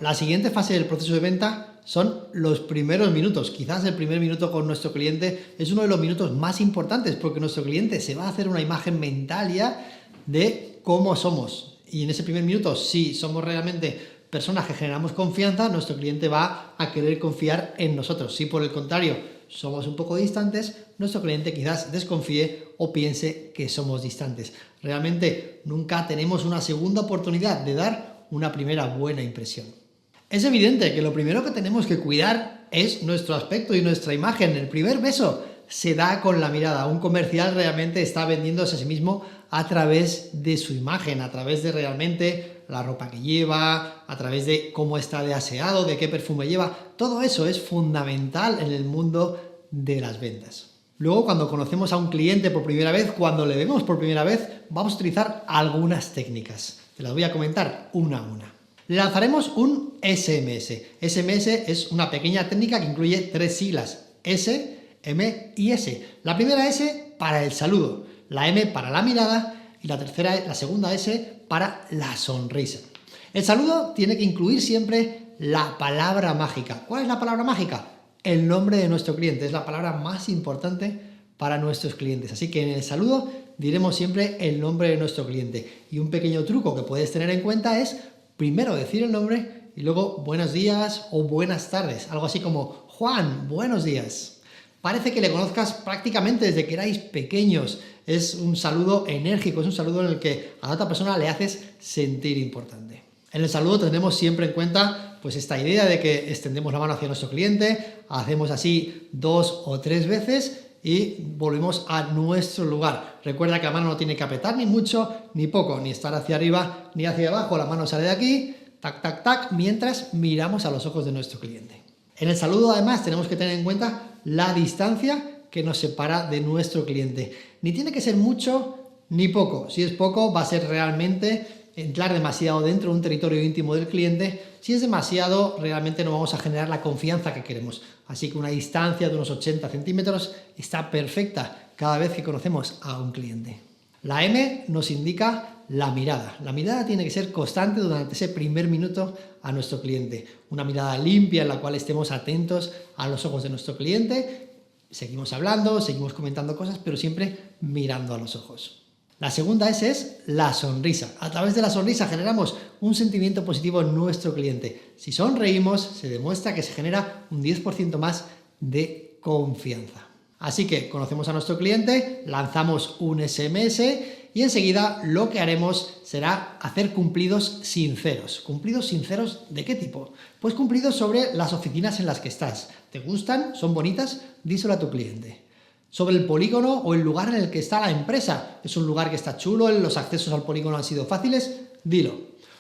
La siguiente fase del proceso de venta son los primeros minutos. Quizás el primer minuto con nuestro cliente es uno de los minutos más importantes porque nuestro cliente se va a hacer una imagen mental ya de cómo somos. Y en ese primer minuto, si somos realmente personas que generamos confianza, nuestro cliente va a querer confiar en nosotros. Si por el contrario somos un poco distantes, nuestro cliente quizás desconfíe o piense que somos distantes. Realmente nunca tenemos una segunda oportunidad de dar una primera buena impresión. Es evidente que lo primero que tenemos que cuidar es nuestro aspecto y nuestra imagen. El primer beso se da con la mirada. Un comercial realmente está vendiéndose a sí mismo a través de su imagen, a través de realmente la ropa que lleva, a través de cómo está de aseado, de qué perfume lleva. Todo eso es fundamental en el mundo de las ventas. Luego, cuando conocemos a un cliente por primera vez, cuando le vemos por primera vez, vamos a utilizar algunas técnicas. Te las voy a comentar una a una. Le lanzaremos un SMS. SMS es una pequeña técnica que incluye 3 siglas: S, M y S. La primera S para el saludo, la M para la mirada y la segunda S para la sonrisa. El saludo tiene que incluir siempre la palabra mágica. ¿Cuál es la palabra mágica? El nombre de nuestro cliente. Es la palabra más importante para nuestros clientes. Así que en el saludo diremos siempre el nombre de nuestro cliente. Y un pequeño truco que puedes tener en cuenta es primero decir el nombre y luego buenos días o buenas tardes. Algo así como: Juan, buenos días. Parece que le conozcas prácticamente desde que erais pequeños. Es un saludo enérgico, es un saludo en el que a la otra persona le haces sentir importante. En el saludo tendremos siempre en cuenta pues esta idea de que extendemos la mano hacia nuestro cliente, hacemos así 2 o 3 veces y volvemos a nuestro lugar. Recuerda que la mano no tiene que apretar ni mucho ni poco, ni estar hacia arriba ni hacia abajo. La mano sale de aquí, tac, tac, tac, mientras miramos a los ojos de nuestro cliente. En el saludo, además, tenemos que tener en cuenta la distancia que nos separa de nuestro cliente. Ni tiene que ser mucho ni poco. Si es poco, va a ser realmente entrar demasiado dentro de un territorio íntimo del cliente. Si es demasiado, realmente no vamos a generar la confianza que queremos. Así que una distancia de unos 80 centímetros está perfecta cada vez que conocemos a un cliente. La M nos indica la mirada. La mirada tiene que ser constante durante ese primer minuto a nuestro cliente. Una mirada limpia en la cual estemos atentos a los ojos de nuestro cliente. Seguimos hablando, seguimos comentando cosas, pero siempre mirando a los ojos. La segunda S es la sonrisa. A través de la sonrisa generamos un sentimiento positivo en nuestro cliente. Si sonreímos, se demuestra que se genera un 10% más de confianza. Así que conocemos a nuestro cliente, lanzamos un SMS y enseguida lo que haremos será hacer cumplidos sinceros. ¿Cumplidos sinceros de qué tipo? Pues cumplidos sobre las oficinas en las que estás. ¿Te gustan? ¿Son bonitas? Díselo a tu cliente. Sobre el polígono o el lugar en el que está la empresa. ¿Es un lugar que está chulo? ¿Los accesos al polígono han sido fáciles? Dilo.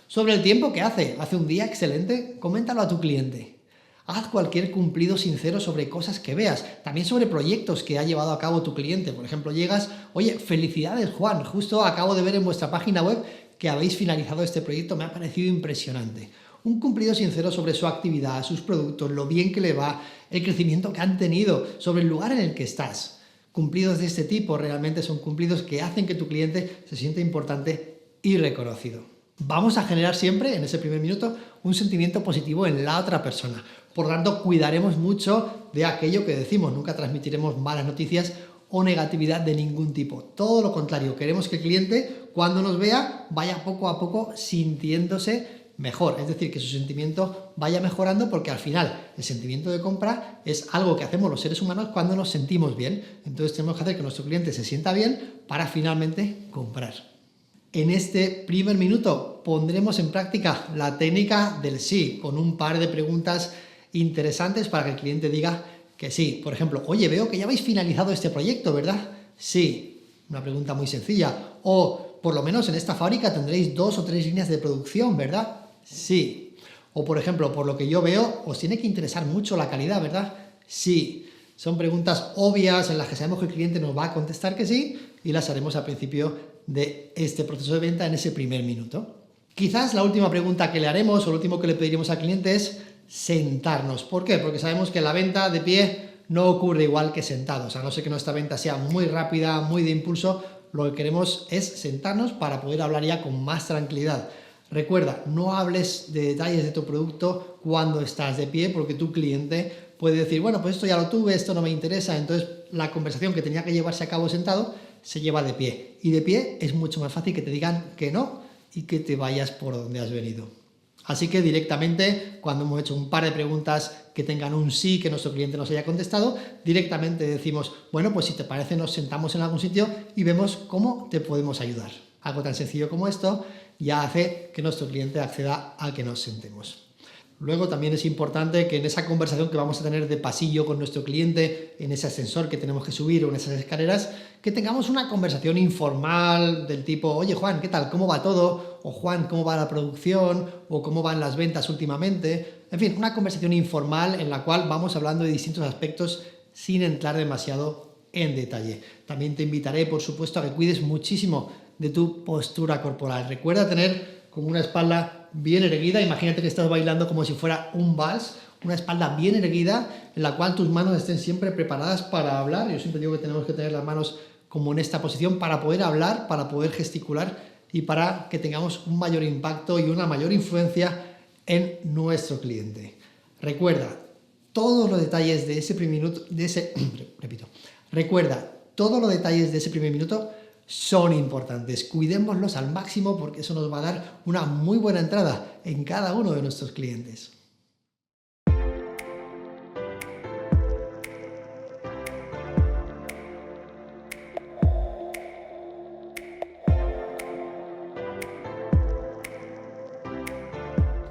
Sobre el tiempo que hace un día excelente, coméntalo a tu cliente. Haz cualquier cumplido sincero sobre cosas que veas, también sobre proyectos que ha llevado a cabo tu cliente. Por ejemplo, llegas: oye, felicidades Juan, justo acabo de ver en vuestra página web que habéis finalizado este proyecto, me ha parecido impresionante. Un cumplido sincero sobre su actividad, sus productos, lo bien que le va, el crecimiento que han tenido, sobre el lugar en el que estás. Cumplidos de este tipo realmente son cumplidos que hacen que tu cliente se sienta importante y reconocido. Vamos a generar siempre, en ese primer minuto, un sentimiento positivo en la otra persona. Por lo tanto, cuidaremos mucho de aquello que decimos. Nunca transmitiremos malas noticias o negatividad de ningún tipo. Todo lo contrario, queremos que el cliente, cuando nos vea, vaya poco a poco sintiéndose mejor. Es decir, que su sentimiento vaya mejorando, porque al final el sentimiento de compra es algo que hacemos los seres humanos cuando nos sentimos bien. Entonces tenemos que hacer que nuestro cliente se sienta bien para finalmente comprar. En este primer minuto pondremos en práctica la técnica del sí, con un par de preguntas interesantes para que el cliente diga que sí. Por ejemplo: oye, veo que ya habéis finalizado este proyecto, ¿verdad? Sí. Una pregunta muy sencilla. O por lo menos en esta fábrica tendréis 2 o 3 líneas de producción, ¿verdad? Sí. O por ejemplo, por lo que yo veo, os tiene que interesar mucho la calidad, ¿verdad? Sí. Son preguntas obvias en las que sabemos que el cliente nos va a contestar que sí y las haremos al principio de este proceso de venta en ese primer minuto. Quizás la última pregunta que le haremos o lo último que le pediremos al cliente es sentarnos. ¿Por qué? Porque sabemos que la venta de pie no ocurre igual que sentados. A no ser que nuestra venta sea muy rápida, muy de impulso, lo que queremos es sentarnos para poder hablar ya con más tranquilidad. Recuerda, no hables de detalles de tu producto cuando estás de pie, porque tu cliente puede decir, bueno, pues esto ya lo tuve, esto no me interesa, entonces la conversación que tenía que llevarse a cabo sentado se lleva de pie. Y de pie es mucho más fácil que te digan que no y que te vayas por donde has venido. Así que directamente, cuando hemos hecho un par de preguntas que tengan un sí, que nuestro cliente nos haya contestado, directamente decimos, bueno, pues si te parece nos sentamos en algún sitio y vemos cómo te podemos ayudar. Algo tan sencillo como esto ya hace que nuestro cliente acceda a que nos sentemos. Luego también es importante que en esa conversación que vamos a tener de pasillo con nuestro cliente, en ese ascensor que tenemos que subir o en esas escaleras, que tengamos una conversación informal del tipo, oye Juan, ¿qué tal? ¿Cómo va todo? O Juan, ¿cómo va la producción? O ¿cómo van las ventas últimamente? En fin, una conversación informal en la cual vamos hablando de distintos aspectos sin entrar demasiado en detalle. También te invitaré, por supuesto, a que cuides muchísimo de tu postura corporal. Recuerda tener como una espalda bien erguida, imagínate que estás bailando como si fuera un vals, una espalda bien erguida en la cual tus manos estén siempre preparadas para hablar. Yo siempre digo que tenemos que tener las manos como en esta posición para poder hablar, para poder gesticular y para que tengamos un mayor impacto y una mayor influencia en nuestro cliente. Recuerda todos los detalles de ese primer minuto, recuerda todos los detalles de ese primer minuto son importantes. Cuidémoslos al máximo porque eso nos va a dar una muy buena entrada en cada uno de nuestros clientes.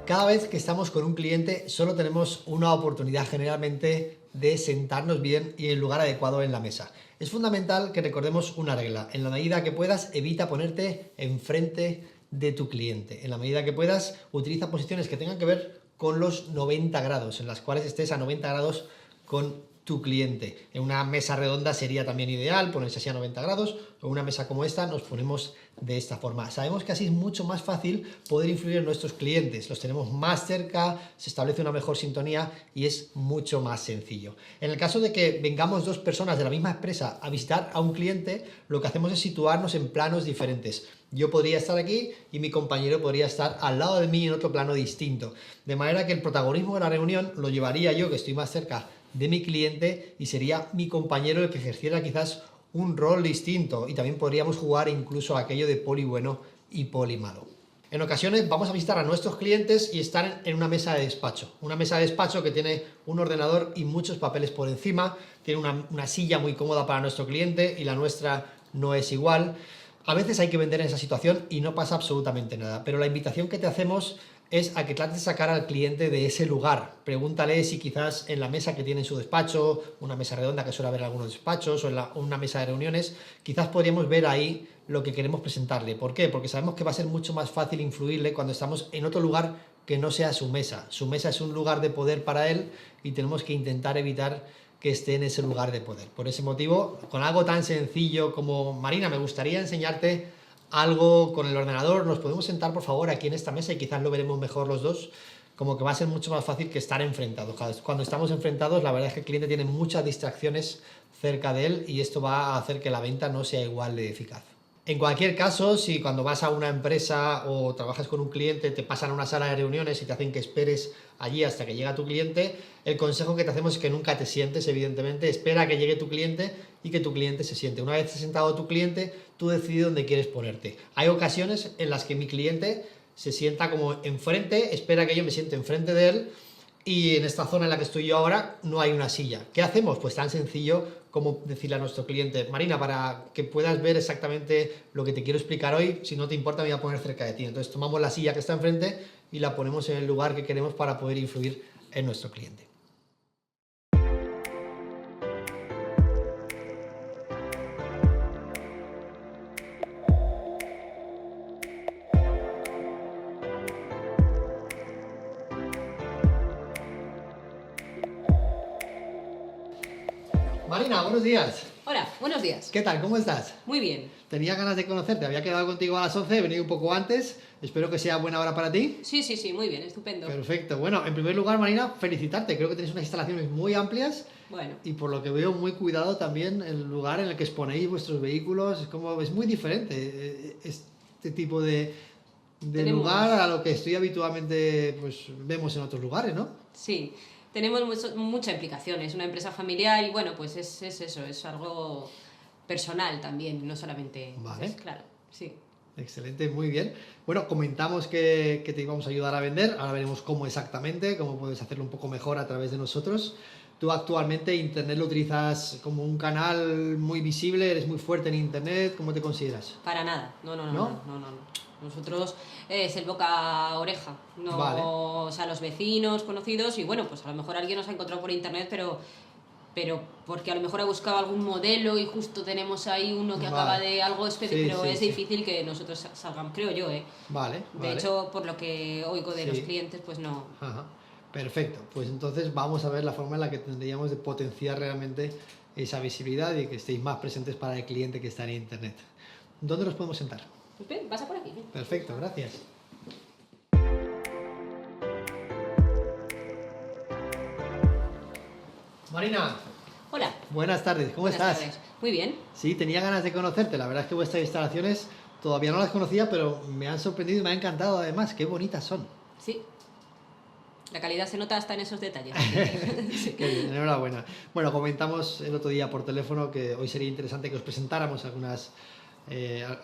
Cada vez que estamos con un cliente solo tenemos una oportunidad generalmente de sentarnos bien y en el lugar adecuado en la mesa. Es fundamental que recordemos una regla. En la medida que puedas, evita ponerte enfrente de tu cliente. En la medida que puedas, utiliza posiciones que tengan que ver con los 90 grados, en las cuales estés a 90 grados con tu cliente. En una mesa redonda sería también ideal ponerse así a 90 grados, o en una mesa como esta nos ponemos de esta forma. Sabemos que así es mucho más fácil poder influir en nuestros clientes, los tenemos más cerca, se establece una mejor sintonía y es mucho más sencillo. En el caso de que vengamos dos personas de la misma empresa a visitar a un cliente, lo que hacemos es situarnos en planos diferentes. Yo podría estar aquí y mi compañero podría estar al lado de mí en otro plano distinto. De manera que el protagonismo de la reunión lo llevaría yo, que estoy más cerca de mi cliente, y sería mi compañero el que ejerciera quizás un rol distinto, y también podríamos jugar incluso a aquello de poli bueno y poli malo. En ocasiones vamos a visitar a nuestros clientes y estar en una mesa de despacho que tiene un ordenador y muchos papeles por encima, tiene una silla muy cómoda para nuestro cliente y la nuestra no es igual. A veces hay que vender en esa situación y no pasa absolutamente nada, pero la invitación que te hacemos es a que trates de sacar al cliente de ese lugar. Pregúntale si quizás en la mesa que tiene en su despacho, una mesa redonda que suele haber en algunos despachos, o en una mesa de reuniones, quizás podríamos ver ahí lo que queremos presentarle. ¿Por qué? Porque sabemos que va a ser mucho más fácil influirle cuando estamos en otro lugar que no sea su mesa. Su mesa es un lugar de poder para él y tenemos que intentar evitar que esté en ese lugar de poder. Por ese motivo, con algo tan sencillo como, Marina, me gustaría enseñarte algo con el ordenador, nos podemos sentar por favor aquí en esta mesa y quizás lo veremos mejor los dos, como que va a ser mucho más fácil que estar enfrentados. Cuando estamos enfrentados, la verdad es que el cliente tiene muchas distracciones cerca de él y esto va a hacer que la venta no sea igual de eficaz. En cualquier caso, si cuando vas a una empresa o trabajas con un cliente te pasan a una sala de reuniones y te hacen que esperes allí hasta que llega tu cliente, el consejo que te hacemos es que nunca te sientes, evidentemente, espera a que llegue tu cliente y que tu cliente se siente. Una vez sentado tu cliente, tú decides dónde quieres ponerte. Hay ocasiones en las que mi cliente se sienta como enfrente, espera que yo me siente enfrente de él, y en esta zona en la que estoy yo ahora no hay una silla. ¿Qué hacemos? Pues tan sencillo como decirle a nuestro cliente, Marina, para que puedas ver exactamente lo que te quiero explicar hoy, si no te importa me voy a poner cerca de ti. Entonces tomamos la silla que está enfrente y la ponemos en el lugar que queremos para poder influir en nuestro cliente. Marina, buenos días. Hola, buenos días. ¿Qué tal? ¿Cómo estás? Muy bien. Tenía ganas de conocerte, había quedado contigo a las 11, he venido un poco antes, espero que sea buena hora para ti. Sí, muy bien, estupendo. Perfecto. Bueno, en primer lugar, Marina, felicitarte, creo que tenéis unas instalaciones muy amplias. Bueno. Y por lo que veo, muy cuidado también el lugar en el que exponéis vuestros vehículos, es muy diferente este tipo de lugar a lo que estoy habitualmente, pues vemos en otros lugares, ¿no? Sí, tenemos mucha implicación. Es una empresa familiar y bueno, pues es eso, es algo personal también, no solamente... Vale. Entonces, claro, sí. Excelente, muy bien. Bueno, comentamos que te íbamos a ayudar a vender, ahora veremos cómo exactamente, cómo puedes hacerlo un poco mejor a través de nosotros. Tú actualmente Internet lo utilizas como un canal muy visible, eres muy fuerte en Internet, ¿cómo te consideras? Para nada, no. ¿No? Nosotros es el boca a oreja, no, Vale. o sea, los vecinos, conocidos y bueno, pues a lo mejor alguien nos ha encontrado por internet, pero porque a lo mejor ha buscado algún modelo y justo tenemos ahí uno que Vale. acaba de algo específico, Sí, pero es sí. difícil que nosotros salgamos, creo yo, ¿eh? Vale, De vale. hecho, por lo que oigo de Sí. los clientes, pues no. Ajá. Perfecto, pues entonces vamos a ver la forma en la que tendríamos de potenciar realmente esa visibilidad y que estéis más presentes para el cliente que está en Internet. ¿Dónde nos podemos sentar? Pues ven, pasa por aquí. Ven. Perfecto, gracias. Marina, Hola. buenas tardes, ¿cómo Buenas estás? tardes. Muy bien. Sí, tenía ganas de conocerte, la verdad es que vuestras instalaciones todavía no las conocía, pero me han sorprendido y me han encantado además, qué bonitas son. Sí. La calidad se nota hasta en esos detalles. Qué bien, enhorabuena. Bueno, comentamos el otro día por teléfono que hoy sería interesante que os presentáramos algunas,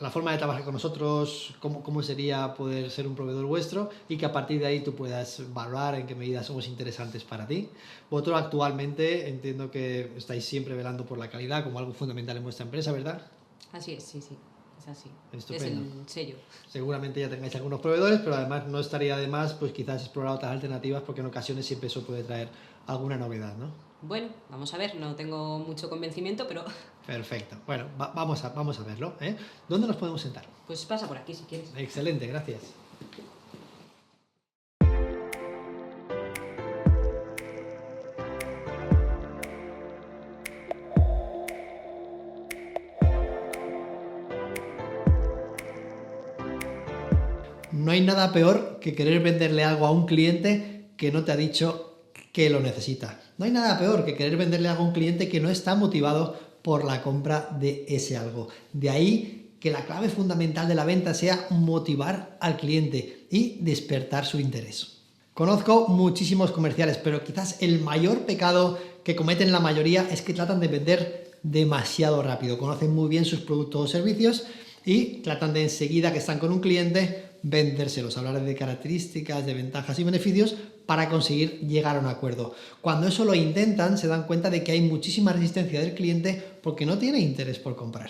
la forma de trabajar con nosotros, cómo sería poder ser un proveedor vuestro y que a partir de ahí tú puedas valorar en qué medida somos interesantes para ti. Vosotros actualmente entiendo que estáis siempre velando por la calidad como algo fundamental en vuestra empresa, ¿verdad? Así es, sí. Es así. Estupendo. Es el sello. Seguramente ya tengáis algunos proveedores, pero además no estaría de más pues quizás explorar otras alternativas porque en ocasiones siempre eso puede traer alguna novedad, ¿no? Bueno, vamos a ver, no tengo mucho convencimiento, pero Perfecto. Bueno, vamos a verlo, ¿eh? ¿Dónde nos podemos sentar? pues pasa por aquí si quieres. Excelente, gracias. No hay nada peor que querer venderle algo a un cliente que no te ha dicho que lo necesita. No hay nada peor que querer venderle algo a un cliente que no está motivado por la compra de ese algo. De ahí que la clave fundamental de la venta sea motivar al cliente y despertar su interés. Conozco muchísimos comerciales, pero quizás el mayor pecado que cometen la mayoría es que tratan de vender demasiado rápido. Conocen muy bien sus productos o servicios y tratan de enseguida que están con un cliente vendérselos, hablar de características, de ventajas y beneficios para conseguir llegar a un acuerdo. Cuando eso lo intentan, se dan cuenta de que hay muchísima resistencia del cliente porque no tiene interés por comprar.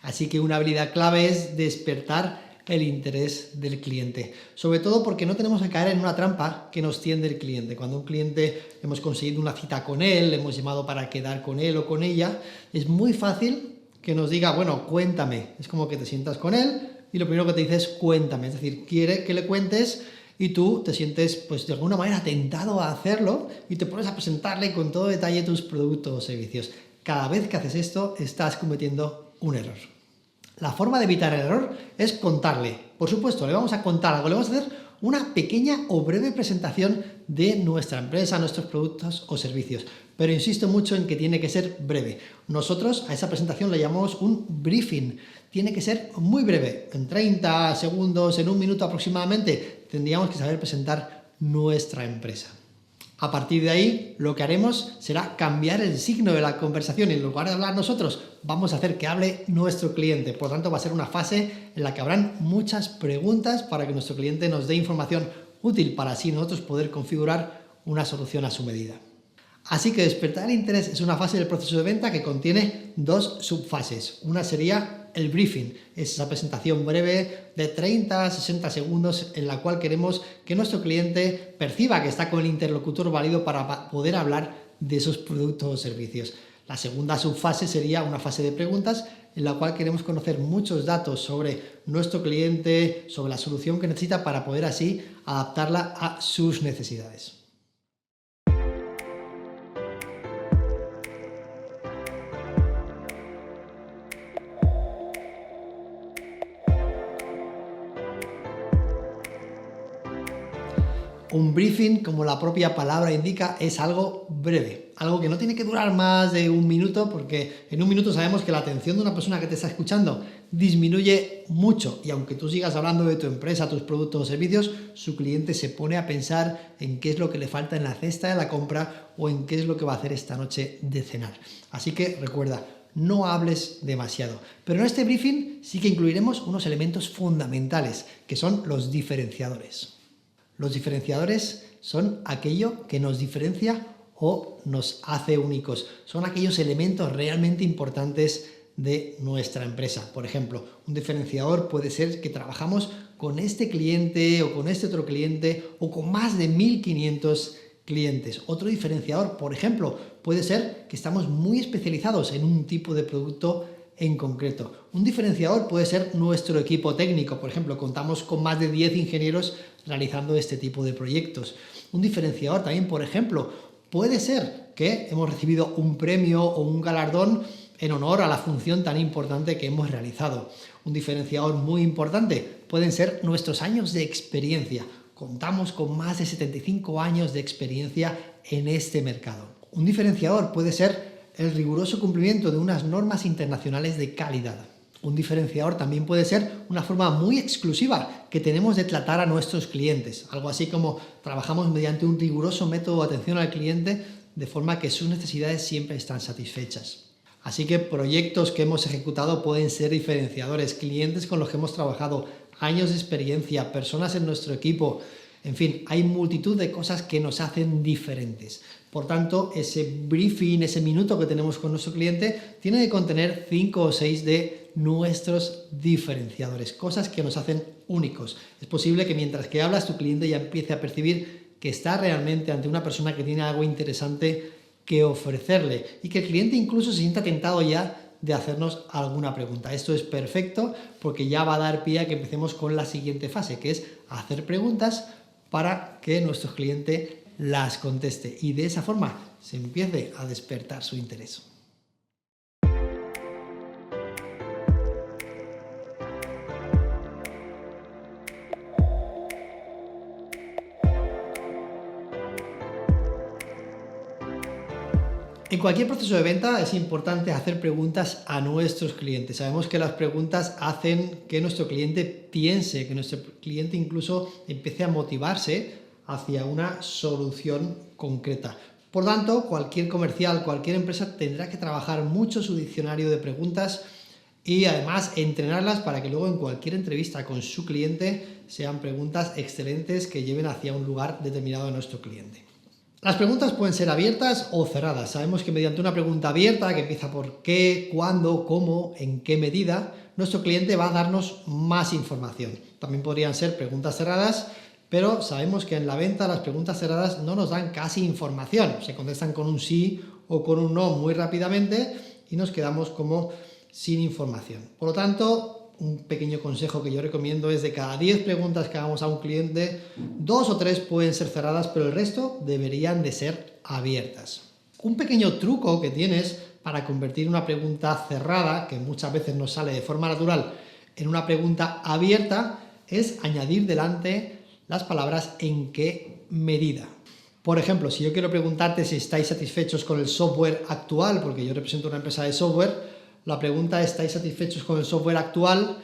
Así que una habilidad clave es despertar el interés del cliente, sobre todo porque no tenemos que caer en una trampa que nos tiende el cliente. Cuando un cliente hemos conseguido una cita con él, le hemos llamado para quedar con él o con ella, es muy fácil que nos diga, bueno, cuéntame. Es como que te sientas con él y lo primero que te dice es cuéntame, es decir, quiere que le cuentes y tú te sientes pues de alguna manera tentado a hacerlo y te pones a presentarle con todo detalle tus productos o servicios. Cada vez que haces esto estás cometiendo un error. La forma de evitar el error es contarle. Por supuesto, le vamos a contar algo, le vamos a hacer una pequeña o breve presentación de nuestra empresa, nuestros productos o servicios. Pero insisto mucho en que tiene que ser breve. Nosotros a esa presentación le llamamos un briefing. Tiene que ser muy breve, en 30 segundos, en un minuto aproximadamente, tendríamos que saber presentar nuestra empresa. A partir de ahí, lo que haremos será cambiar el signo de la conversación. En lugar de hablar nosotros, vamos a hacer que hable nuestro cliente. Por lo tanto, va a ser una fase en la que habrán muchas preguntas para que nuestro cliente nos dé información útil para así nosotros poder configurar una solución a su medida. Así que despertar el interés es una fase del proceso de venta que contiene dos subfases. Una sería el briefing, es esa presentación breve de 30 a 60 segundos en la cual queremos que nuestro cliente perciba que está con el interlocutor válido para poder hablar de esos productos o servicios. La segunda subfase sería una fase de preguntas en la cual queremos conocer muchos datos sobre nuestro cliente, sobre la solución que necesita para poder así adaptarla a sus necesidades. Un briefing, como la propia palabra indica, es algo breve, algo que no tiene que durar más de un minuto, porque en un minuto sabemos que la atención de una persona que te está escuchando disminuye mucho. Y aunque tú sigas hablando de tu empresa, tus productos o servicios, su cliente se pone a pensar en qué es lo que le falta en la cesta de la compra o en qué es lo que va a hacer esta noche de cenar. Así que recuerda, no hables demasiado. Pero en este briefing sí que incluiremos unos elementos fundamentales, que son los diferenciadores. Los diferenciadores son aquello que nos diferencia o nos hace únicos. Son aquellos elementos realmente importantes de nuestra empresa. Por ejemplo, un diferenciador puede ser que trabajamos con este cliente o con este otro cliente o con más de 1500 clientes. Otro diferenciador, por ejemplo, puede ser que estamos muy especializados en un tipo de producto en concreto. Un diferenciador puede ser nuestro equipo técnico. Por ejemplo, contamos con más de 10 ingenieros realizando este tipo de proyectos. Un diferenciador también, por ejemplo, puede ser que hemos recibido un premio o un galardón en honor a la función tan importante que hemos realizado. Un diferenciador muy importante pueden ser nuestros años de experiencia. Contamos con más de 75 años de experiencia en este mercado. Un diferenciador puede ser el riguroso cumplimiento de unas normas internacionales de calidad. Un diferenciador también puede ser una forma muy exclusiva que tenemos de tratar a nuestros clientes. Algo así como trabajamos mediante un riguroso método de atención al cliente de forma que sus necesidades siempre están satisfechas. Así que proyectos que hemos ejecutado pueden ser diferenciadores, clientes con los que hemos trabajado, años de experiencia, personas en nuestro equipo, en fin, hay multitud de cosas que nos hacen diferentes. Por tanto, ese briefing, ese minuto que tenemos con nuestro cliente, tiene que contener 5 o 6 de nuestros diferenciadores, cosas que nos hacen únicos. Es posible que mientras que hablas, tu cliente ya empiece a percibir que está realmente ante una persona que tiene algo interesante que ofrecerle y que el cliente incluso se sienta tentado ya de hacernos alguna pregunta. Esto es perfecto porque ya va a dar pie a que empecemos con la siguiente fase, que es hacer preguntas para que nuestro cliente las conteste y de esa forma se empiece a despertar su interés. En cualquier proceso de venta es importante hacer preguntas a nuestros clientes. Sabemos que las preguntas hacen que nuestro cliente piense, que nuestro cliente incluso empiece a motivarse hacia una solución concreta. Por tanto, cualquier comercial, cualquier empresa tendrá que trabajar mucho su diccionario de preguntas y además entrenarlas para que luego en cualquier entrevista con su cliente sean preguntas excelentes que lleven hacia un lugar determinado de nuestro cliente. Las preguntas pueden ser abiertas o cerradas. Sabemos que mediante una pregunta abierta, que empieza por qué, cuándo, cómo, en qué medida, nuestro cliente va a darnos más información. También podrían ser preguntas cerradas, pero sabemos que en la venta las preguntas cerradas no nos dan casi información. Se contestan con un sí o con un no muy rápidamente y nos quedamos como sin información. Por lo tanto, un pequeño consejo que yo recomiendo es de cada 10 preguntas que hagamos a un cliente, 2 o 3 pueden ser cerradas, pero el resto deberían de ser abiertas. Un pequeño truco que tienes para convertir una pregunta cerrada, que muchas veces nos sale de forma natural, en una pregunta abierta, es añadir delante las palabras en qué medida. Por ejemplo, si yo quiero preguntarte si estáis satisfechos con el software actual, porque yo represento una empresa de software, la pregunta ¿estáis satisfechos con el software actual?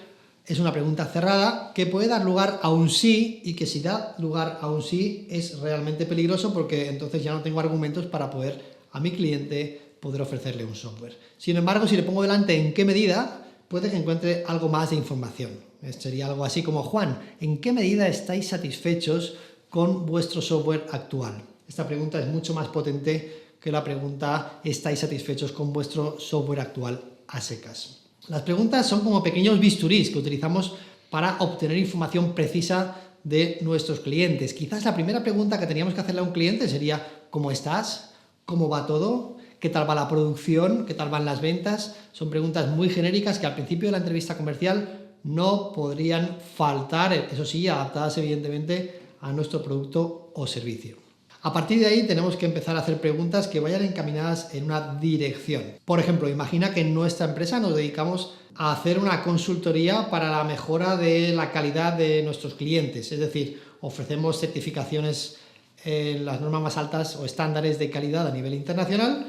Es una pregunta cerrada que puede dar lugar a un sí y que si da lugar a un sí es realmente peligroso porque entonces ya no tengo argumentos para poder a mi cliente poder ofrecerle un software. Sin embargo, si le pongo delante en qué medida, puede que encuentre algo más de información. Sería algo así como: Juan, ¿en qué medida estáis satisfechos con vuestro software actual? Esta pregunta es mucho más potente que la pregunta ¿estáis satisfechos con vuestro software actual? A secas. Las preguntas son como pequeños bisturís que utilizamos para obtener información precisa de nuestros clientes. Quizás la primera pregunta que teníamos que hacerle a un cliente sería: ¿cómo estás? ¿Cómo va todo? ¿Qué tal va la producción? ¿Qué tal van las ventas? Son preguntas muy genéricas que al principio de la entrevista comercial no podrían faltar, eso sí, adaptadas evidentemente a nuestro producto o servicio. A partir de ahí tenemos que empezar a hacer preguntas que vayan encaminadas en una dirección. Por ejemplo, imagina que en nuestra empresa nos dedicamos a hacer una consultoría para la mejora de la calidad de nuestros clientes, es decir, ofrecemos certificaciones en las normas más altas o estándares de calidad a nivel internacional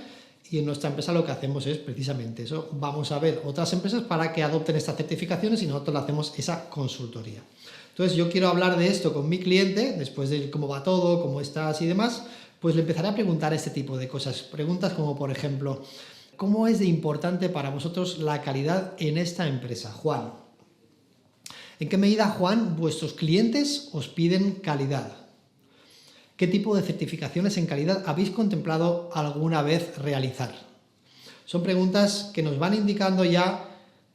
Y en nuestra empresa lo que hacemos es precisamente eso. Vamos a ver otras empresas para que adopten estas certificaciones y nosotros le hacemos esa consultoría. Entonces yo quiero hablar de esto con mi cliente, después de cómo va todo, cómo estás y demás, pues le empezaré a preguntar este tipo de cosas. Preguntas como, por ejemplo, ¿cómo es de importante para vosotros la calidad en esta empresa, Juan? ¿En qué medida, Juan, vuestros clientes os piden calidad? ¿Qué tipo de certificaciones en calidad habéis contemplado alguna vez realizar? Son preguntas que nos van indicando ya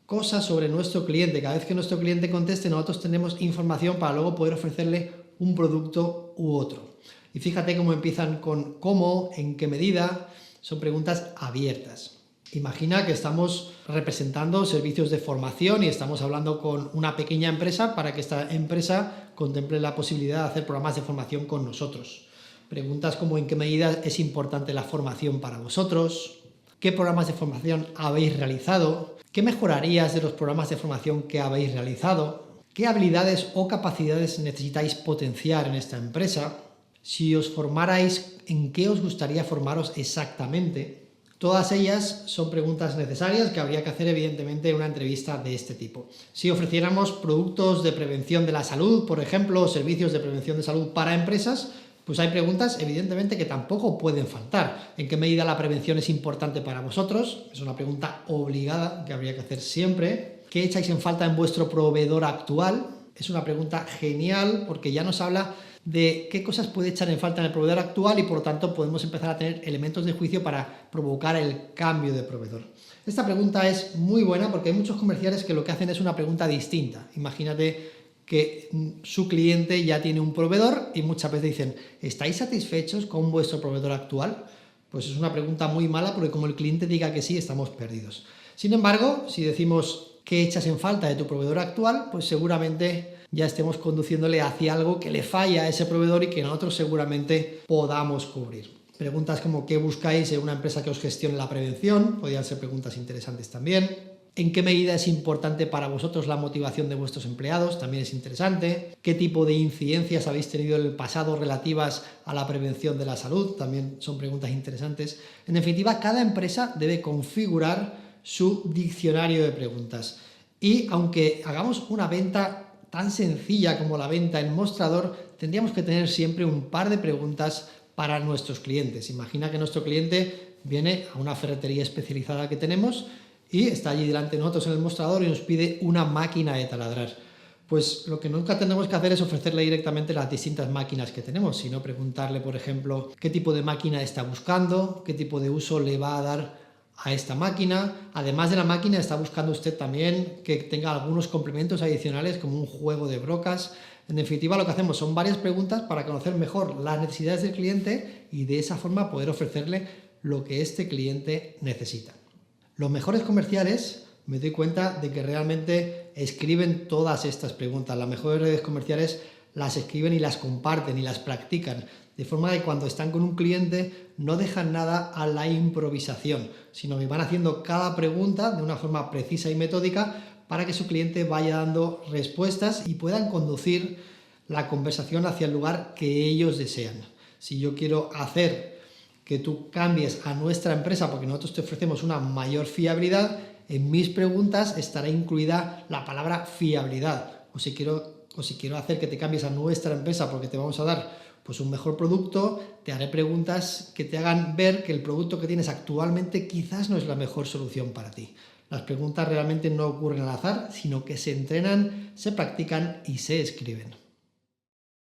cosas sobre nuestro cliente. Cada vez que nuestro cliente conteste, nosotros tenemos información para luego poder ofrecerle un producto u otro. Y fíjate cómo empiezan con cómo, en qué medida, son preguntas abiertas. Imagina que estamos representando servicios de formación y estamos hablando con una pequeña empresa para que esta empresa contemple la posibilidad de hacer programas de formación con nosotros. Preguntas como en qué medida es importante la formación para vosotros, qué programas de formación habéis realizado, qué mejorarías de los programas de formación que habéis realizado, qué habilidades o capacidades necesitáis potenciar en esta empresa, si os formarais, en qué os gustaría formaros exactamente. Todas ellas son preguntas necesarias que habría que hacer evidentemente en una entrevista de este tipo. Si ofreciéramos productos de prevención de la salud, por ejemplo, o servicios de prevención de salud para empresas, pues hay preguntas evidentemente que tampoco pueden faltar. ¿En qué medida la prevención es importante para vosotros? Es una pregunta obligada que habría que hacer siempre. ¿Qué echáis en falta en vuestro proveedor actual? Es una pregunta genial porque ya nos habla de qué cosas puede echar en falta en el proveedor actual y por lo tanto podemos empezar a tener elementos de juicio para provocar el cambio de proveedor. Esta pregunta es muy buena porque hay muchos comerciales que lo que hacen es una pregunta distinta. Imagínate que su cliente ya tiene un proveedor y muchas veces dicen, ¿estáis satisfechos con vuestro proveedor actual? Pues es una pregunta muy mala porque como el cliente diga que sí, estamos perdidos. Sin embargo, si decimos qué echas en falta de tu proveedor actual, pues seguramente ya estemos conduciéndole hacia algo que le falla a ese proveedor y que nosotros seguramente podamos cubrir. Preguntas como ¿qué buscáis en una empresa que os gestione la prevención? Podrían ser preguntas interesantes también. ¿En qué medida es importante para vosotros la motivación de vuestros empleados? También es interesante. ¿Qué tipo de incidencias habéis tenido en el pasado relativas a la prevención de la salud? También son preguntas interesantes. En definitiva, cada empresa debe configurar su diccionario de preguntas. Y aunque hagamos una venta tan sencilla como la venta en mostrador, tendríamos que tener siempre un par de preguntas para nuestros clientes. Imagina que nuestro cliente viene a una ferretería especializada que tenemos y está allí delante de nosotros en el mostrador y nos pide una máquina de taladrar. Pues lo que nunca tenemos que hacer es ofrecerle directamente las distintas máquinas que tenemos, sino preguntarle, por ejemplo, qué tipo de máquina está buscando, qué tipo de uso le va a dar a esta máquina. Además de la máquina, está buscando usted también que tenga algunos complementos adicionales como un juego de brocas. En definitiva, lo que hacemos son varias preguntas para conocer mejor las necesidades del cliente y de esa forma poder ofrecerle lo que este cliente necesita. Los mejores comerciales, me doy cuenta de que realmente escriben todas estas preguntas. Las mejores redes comerciales las escriben y las comparten y las practican, de forma que cuando están con un cliente no dejan nada a la improvisación, sino que van haciendo cada pregunta de una forma precisa y metódica para que su cliente vaya dando respuestas y puedan conducir la conversación hacia el lugar que ellos desean. Si yo quiero hacer que tú cambies a nuestra empresa porque nosotros te ofrecemos una mayor fiabilidad, en mis preguntas estará incluida la palabra fiabilidad. O si quiero hacer que te cambies a nuestra empresa porque te vamos a dar pues un mejor producto, te haré preguntas que te hagan ver que el producto que tienes actualmente quizás no es la mejor solución para ti. Las preguntas realmente no ocurren al azar, sino que se entrenan, se practican y se escriben.